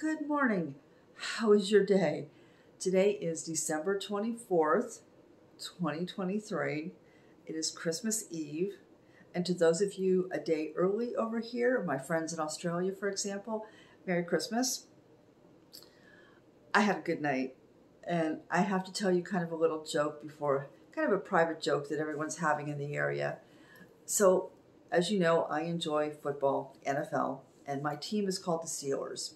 Good morning. How is your day? Today is December 24th, 2023. It is Christmas Eve. And to those of you a day early over here, my friends in Australia, for example, Merry Christmas. I had a good night. And I have to tell you kind of a little joke before, kind of a private joke that everyone's having in the area. So, as you know, I enjoy football, NFL, and my team is called the Steelers.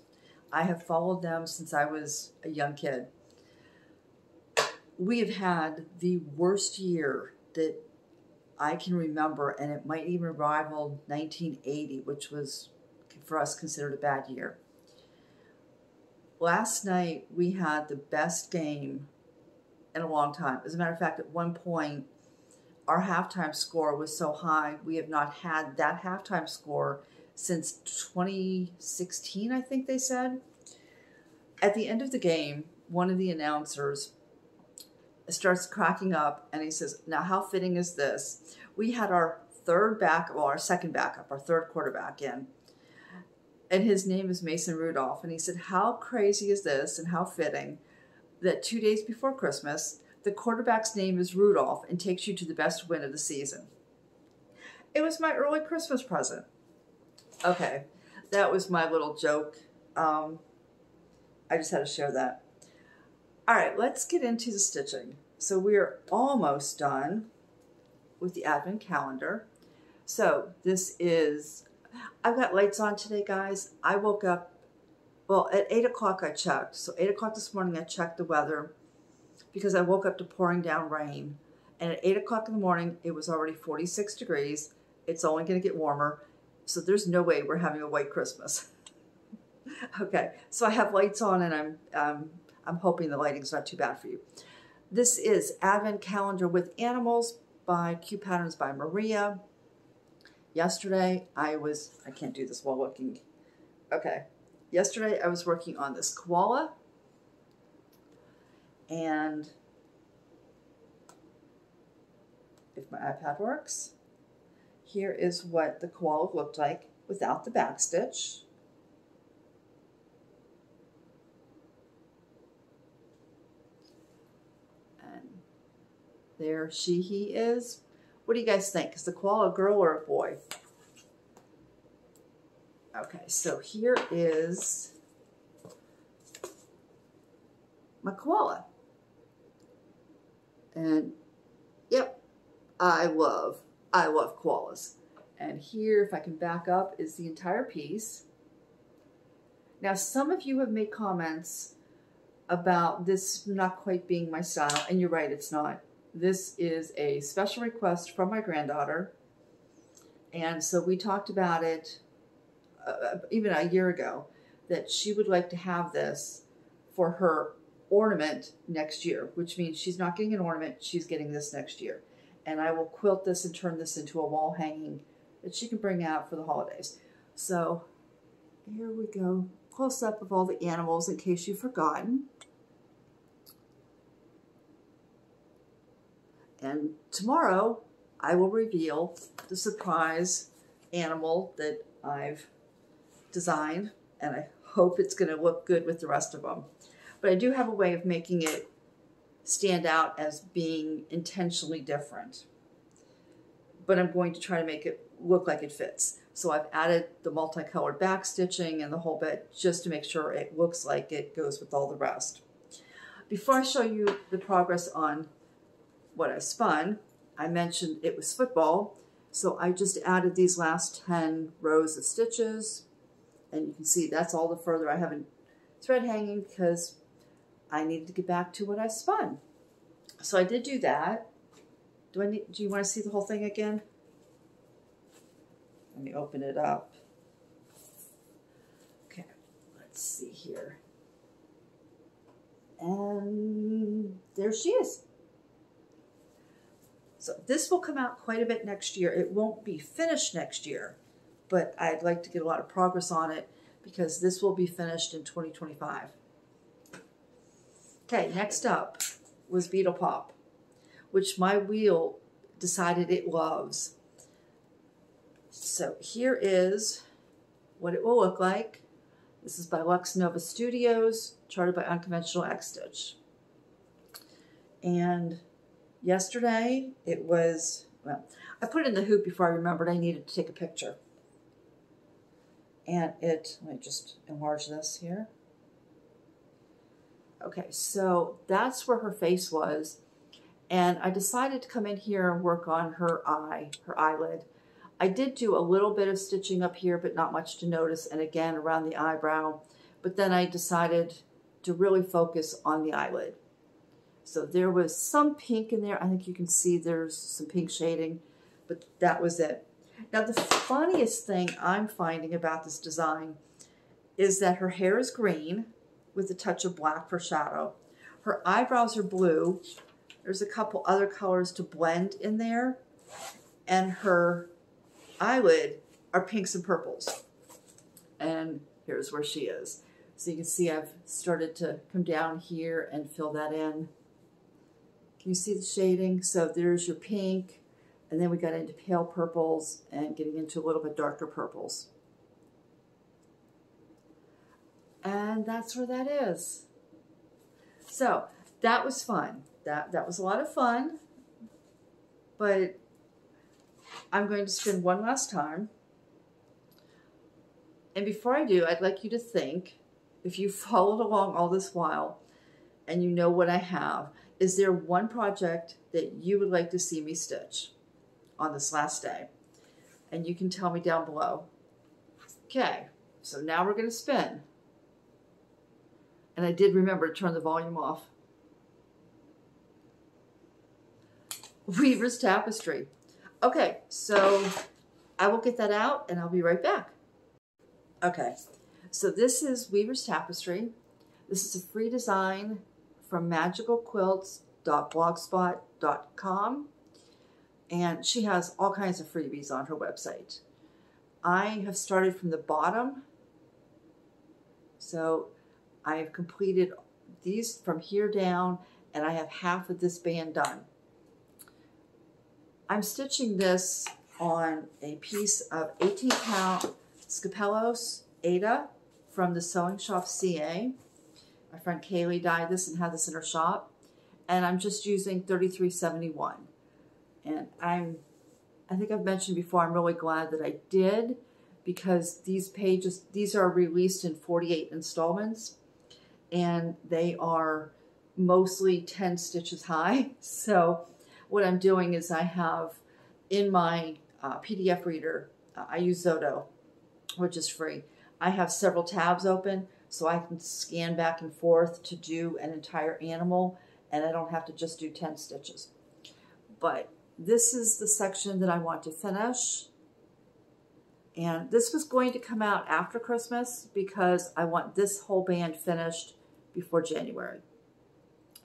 I have followed them since I was a young kid. We have had the worst year that I can remember, and it might even rival 1980, which was, for us, considered a bad year. Last night, we had the best game in a long time. As a matter of fact, at one point, our halftime score was so high, we have not had that halftime score since 2016, I think they said. At the end of the game, one of the announcers starts cracking up and he says, "Now, how fitting is this? We had our our second backup, our third quarterback in, and his name is Mason Rudolph." And he said, "How crazy is this and how fitting that 2 days before Christmas, the quarterback's name is Rudolph and takes you to the best win of the season." It was my early Christmas present. Okay, that was my little joke. I just had to share that. All right, let's get into the stitching. So we're almost done with the advent calendar. So this is, I've got lights on today, guys. I woke up, well, at 8 o'clock I checked. So 8 o'clock this morning I checked the weather because I woke up to pouring down rain. And at 8 o'clock in the morning, it was already 46 degrees. It's only going to get warmer. So there's no way we're having a white Christmas. Okay, so I have lights on and I'm hoping the lighting's not too bad for you. This is Advent Calendar with Animals by CutePatternsbyMaria. Yesterday I can't do this while looking. Okay, yesterday I was working on this koala. And if my iPad works, here is what the koala looked like without the back stitch. And there he is. What do you guys think? Is the koala a girl or a boy? Okay, so here is my koala. And yep, I love koalas. And here, if I can back up, is the entire piece. Now, some of you have made comments about this not quite being my style, and you're right, it's not. This is a special request from my granddaughter. And so we talked about it even a year ago, that she would like to have this for her ornament next year, which means she's not getting an ornament, she's getting this next year. And I will quilt this and turn this into a wall hanging that she can bring out for the holidays. So here we go, close up of all the animals in case you've forgotten. And tomorrow I will reveal the surprise animal that I've designed, and I hope it's going to look good with the rest of them. But I do have a way of making it stand out as being intentionally different. But I'm going to try to make it look like it fits. So I've added the multicolored back stitching and the whole bit just to make sure it looks like it goes with all the rest. Before I show you the progress on what I spun, I mentioned it was football. So I just added these last 10 rows of stitches. And you can see that's all the further. I haven't thread hanging because I needed to get back to what I spun. So I did do that. Do you want to see the whole thing again? Let me open it up. Okay, let's see here. And there she is. So this will come out quite a bit next year. It won't be finished next year, but I'd like to get a lot of progress on it because this will be finished in 2025. Okay, next up was Beetle Pop, which my wheel decided it loves. So here is what it will look like. This is by LuxNovaStudios, charted by UnconventionalXStitch. And yesterday it was, well, I put it in the hoop before I remembered I needed to take a picture. And let me just enlarge this here. Okay, so that's where her face was. And I decided to come in here and work on her eyelid. I did do a little bit of stitching up here, but not much to notice. And again, around the eyebrow. But then I decided to really focus on the eyelid. So there was some pink in there. I think you can see there's some pink shading, but that was it. Now, the funniest thing I'm finding about this design is that her hair is green with a touch of black for shadow. Her eyebrows are blue. There's a couple other colors to blend in there. And her eyelid are pinks and purples. And here's where she is. So you can see I've started to come down here and fill that in. Can you see the shading? So there's your pink, and then we got into pale purples and getting into a little bit darker purples. And that's where that is. So that was fun. That was a lot of fun, but I'm going to spin one last time. And before I do, I'd like you to think, if you followed along all this while and you know what I have, is there one project that you would like to see me stitch on this last day? And you can tell me down below. Okay, so now we're going to spin. And I did remember to turn the volume off. Weaver's Tapestry. Okay, so I will get that out and I'll be right back. Okay, so this is Weaver's Tapestry. This is a free design from magicalquilts.blogspot.com, and she has all kinds of freebies on her website. I have started from the bottom, so I have completed these from here down, and I have half of this band done. I'm stitching this on a piece of 18-count Skopelos Aida from TheSewingShop.ca. My friend Kaylee dyed this and had this in her shop. And I'm just using 3371. And I think I've mentioned before, I'm really glad that I did, because these are released in 48 installments. And they are mostly 10 stitches high. So what I'm doing is I have in my PDF reader, I use Zoto, which is free. I have several tabs open so I can scan back and forth to do an entire animal, and I don't have to just do 10 stitches. But this is the section that I want to finish. And this was going to come out after Christmas because I want this whole band finished before January.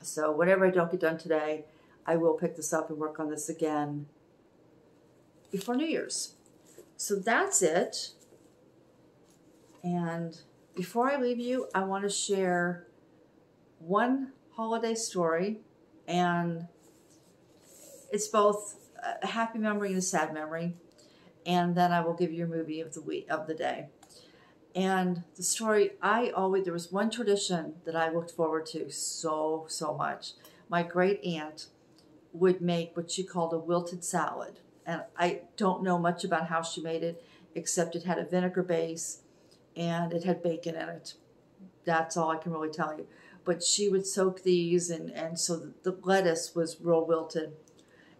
So whatever I don't get done today, I will pick this up and work on this again before New Year's. So that's it. And before I leave you, I want to share one holiday story, and it's both a happy memory and a sad memory. And then I will give you a movie of the day. And the story, there was one tradition that I looked forward to so much. My great aunt would make what she called a wilted salad. And I don't know much about how she made it, except it had a vinegar base and it had bacon in it. That's all I can really tell you. But she would soak these, and so the lettuce was real wilted.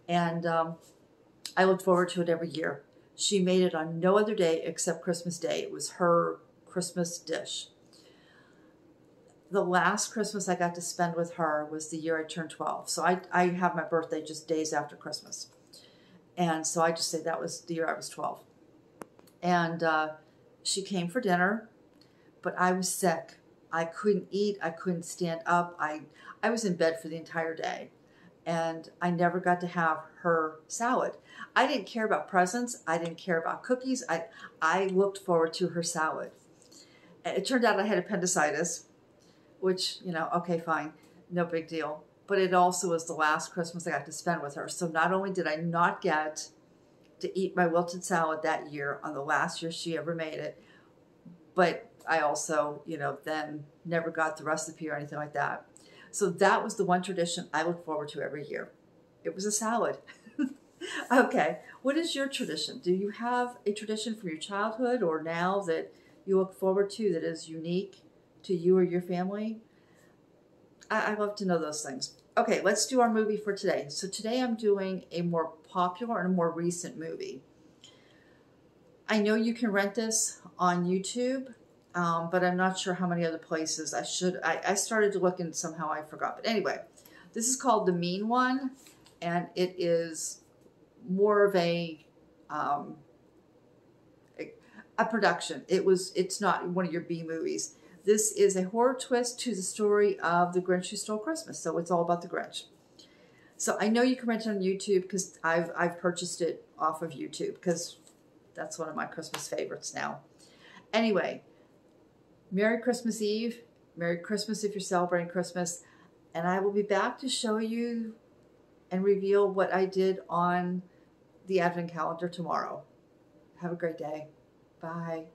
And I looked forward to it every year. She made it on no other day except Christmas Day. It was her Christmas dish. The last Christmas I got to spend with her was the year I turned 12. So I have my birthday just days after Christmas. And so I just say that was the year I was 12. And she came for dinner, but I was sick. I couldn't eat. I couldn't stand up. I was in bed for the entire day. And I never got to have her salad. I didn't care about presents. I didn't care about cookies. I looked forward to her salad. And it turned out I had appendicitis, which, okay, fine, no big deal. But it also was the last Christmas I got to spend with her. So not only did I not get to eat my wilted salad that year on the last year she ever made it, but I also, you know, then never got the recipe or anything like that. So that was the one tradition I look forward to every year. It was a salad. Okay, what is your tradition? Do you have a tradition from your childhood or now that you look forward to that is unique to you or your family? I love to know those things. Okay, let's do our movie for today. So today I'm doing a more popular and a more recent movie. I know you can rent this on YouTube, but I'm not sure how many other places I started to look and somehow I forgot. But anyway, this is called The Mean One, and it is more of a production. It's not one of your B movies. This is a horror twist to the story of The Grinch Who Stole Christmas. So it's all about the Grinch. So I know you can rent it on YouTube because I've purchased it off of YouTube because that's one of my Christmas favorites now. Anyway, Merry Christmas Eve. Merry Christmas if you're celebrating Christmas. And I will be back to show you and reveal what I did on the Advent calendar tomorrow. Have a great day. Bye.